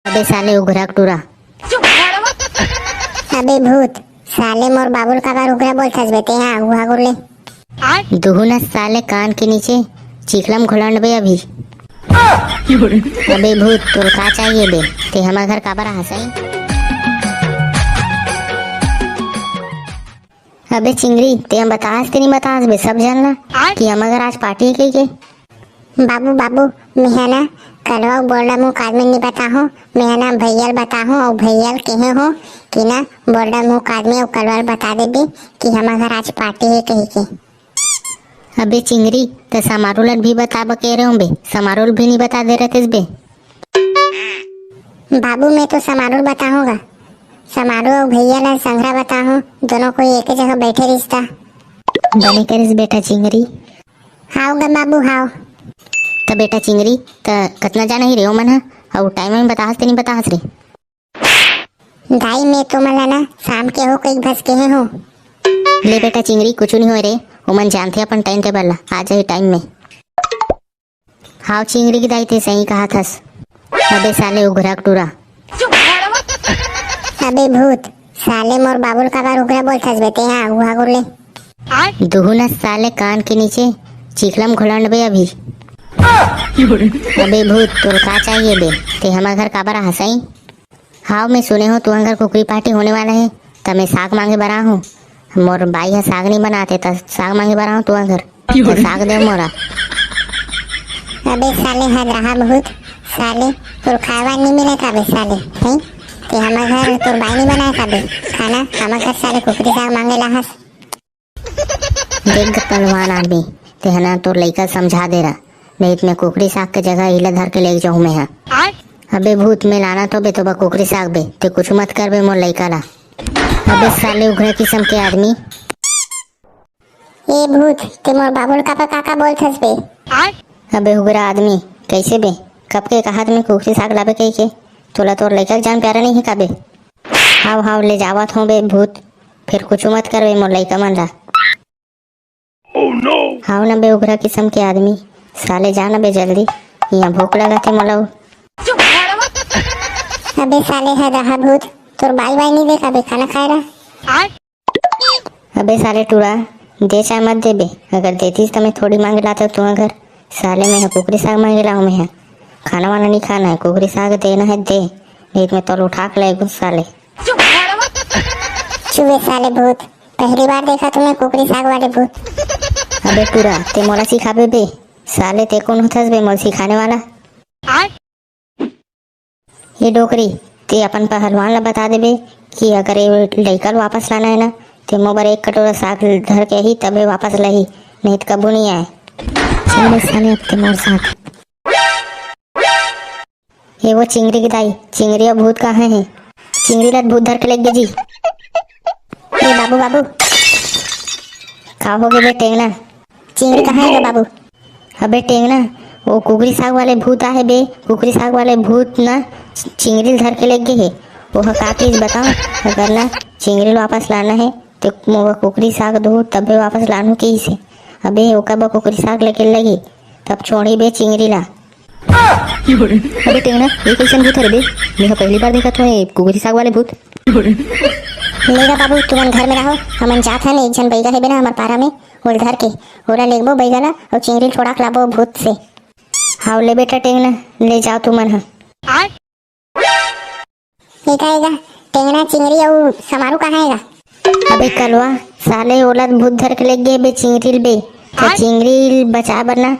अबे साले उघरा टूरा। अबे भूत साले मोर बाबुल का बार उगरा बोलथस बेटे यहाँ हुआ गुरले दुहुना साले कान के नीचे चिखलम घोलंड बे अभी। अबे भूत तोर का चाहिए बे? ते हमार घर काबर हंसाई? अबे चिंगरी ते हम बतास ते नहीं बतास बे सब जानला कि हमार घर आज पार्टी है के। बाबू बाबू मैं ना कलवा बोलडा मुँह कादमी नहीं बता हूँ मैं ना भैया बता हूँ और भैया कहे हो कि ना बोलडा मुँह कादमी और कलवा बता दे बे कि हमार घर आज पार्टी है कही के। अबे चिंगरी तो समारोल भी बता कह रहे हो बे, समारोल भी नहीं बता दे रहे थे बे। बाबू मैं तो समारोह बताऊंगा, समारोह और भैया ला संघरा बता हूँ दोनों को एक ही जगह बैठे रिश्ता बने करिस बेटा चिंगरी। हाओगा बाबू हाओ। तो बेटा चिंगरी तो कितना जाना ही रे मन है और टाइम में बतास ते नहीं बतास रे। दाई मैं तो मला ना शाम के हो कई भस के हो। ले बेटा चिंगरी कुछ नहीं हो रे, उमन जानते अपन टाइम टेबल ला आ जाए टाइम में। हाउ चिंगरी की दाई थे सही कहा थस। अबे साले उघरा टूरा। अबे भूत साले मोर बाबुल का बार उगरा बोलथस बेटे यहाँ हुआ गुरले दुहुना साले कान के नीचे चिखलम घोलंड बे अभी। अबे भूत तोर का चाहिए बे? ते हमार घर काबर हंसाई? हाँ मैं सुने हो तुम्हारे घर कुकरी पार्टी होने वाला है तो मैं साग मांगे बरा हूँ। मोर बाई है साग नहीं बनाते तो साग मांगे बरा हूँ तुम्हारे घर तो साग दे मोरा। अबे साले हद रहा बहुत साले तोर खावा नहीं मिले था बे साले नहीं ते हमार घर तोर बाई नहीं बनाया था बे खाना हमार घर साले कुकरी साग मांगे लाहस। देख पहलवान आदमी ते है ना तोर लइका समझा दे रहा नहीं तो मैं कुकरी साग के जगह इला धर के ले जाऊँ मैं यहाँ। अबे भूत में लाना तो बे तो बा कुकरी साग बे ते कुछ मत कर बे मोर लइका ला। अबे साले उघरे किस्म के आदमी। ए भूत ते मोर बाबुल का काका बोलथस बे। अबे उघरा आदमी कैसे बे? कब के कहा तुम्हें कुकरी साग लाबे कही के? तोला तोर लइका जान प्यारा नहीं है का बे? हाव हाव ले जावत हूँ बे भूत फिर कुछ मत कर बे मोर लइका मन ला। हाव ना बे उघरा किस्म के आदमी साले जाना बे जल्दी यहाँ भूख लगा थे मोला। अबे साले है रहा भूत तोर बाई बाई नहीं देखा बे खाना खाए रहा। अबे साले टूरा दे चाहे मत दे बे, अगर देतीस तो मैं थोड़ी मांग लाता तुम्हारे घर। साले मैं कुकरी साग मांगे लाऊं मैं खाना वाना नहीं खाना है कुकरी साग देना है दे नहीं तो मैं तो उठा के लाएगा साले। चुवे साले भूत पहली बार देखा तुम्हें कुकरी साग वाले भूत। अबे टूरा ते मोला सिखाबे बे साले ते कौन होथस बे मोला सिखाने वाला? ये डोकरी ते अपन पहलवान ला बता दे बे कि अगर ये लइका वापस लाना है ना ते मोबर एक कटोरा साग धर के ही तबे वापस लही नहीं तो कबू नहीं आए। चल साले अब ते मोर साथ। ये वो चिंगरी की दाई चिंगरी और भूत कहाँ है? चिंगरी ला भूत धर के ले गए जी। ए बाबू बाबू का हो गए बे टेंगना? चिंगरी कहाँ है बाबू? अबे टेंगना वो कुकरी साग वाले भूत आए बे, कुकरी साग वाले भूत ना चिंगरी धर के ले गए है। वो का चीज बताओ अगर ना चिंगरी वापस लाना है तो वो कुकरी साग दो तबे वापस लानू के ही से। अबे वो कब कुकरी साग लेके लगी तब छोड़ी बे चिंगरी ला। अबे टेंगना ये कैसे भूत है बे? मैं पहली बार देखा था कुकरी साग वाले भूत। लेगा बाबू तुम घर में रहो हम जात है एक जन बैगा है बेना हमार पारा में और घर के ओरा लेगबो बैगा ला और चिंगरी छोड़ा के लाबो भूत से। हाँ ले बेटा टेंगना ले जाओ तुम मन। एगा टेंगना चिंगरी और समारू कहाँ हैगा? अबे कलवा साले ओला भूत धर के ले गए बे चिंगरी बे तो चिंगरी बचा बना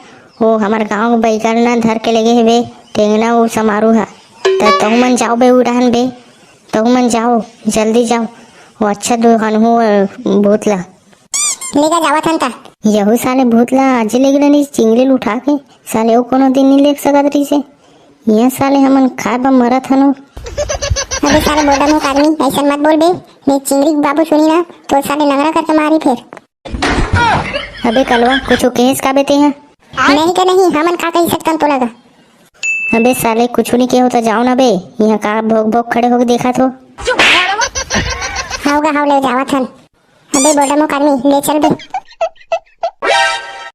वो हमार गांव बैगल ना धर के ले गए बे टेंगना वो समारू है तो तुम मन जाओ बे उड़ान बे तुम मन जाओ जल्दी जाओ वो अच्छा दुकान हो भूत ला लेगा जावत हन ता यहू साले भूत ला आज ले गए नहीं चिंगरी उठा के साले वो कोनो दिन नहीं ले सकत रही से यहाँ साले हमन खा बा मरत हनो। अबे साले बोलडा मुँह आदमी ऐसा मत बोल बे नहीं चिंगरी बाबू सुनी ना तो साले नंगरा करके मारी फिर। अबे कलवा कुछ केस का बेते हैं? नहीं के नहीं हमन का कही सकतन तो लगा। अबे साले कुछ नहीं के हो तो जाओ ना बे यहाँ का भोग भोग खड़े होके देखा तो। हाउगा हाउ ले जावत हन। अबे बोलडा मुँह आदमी ले चल बे।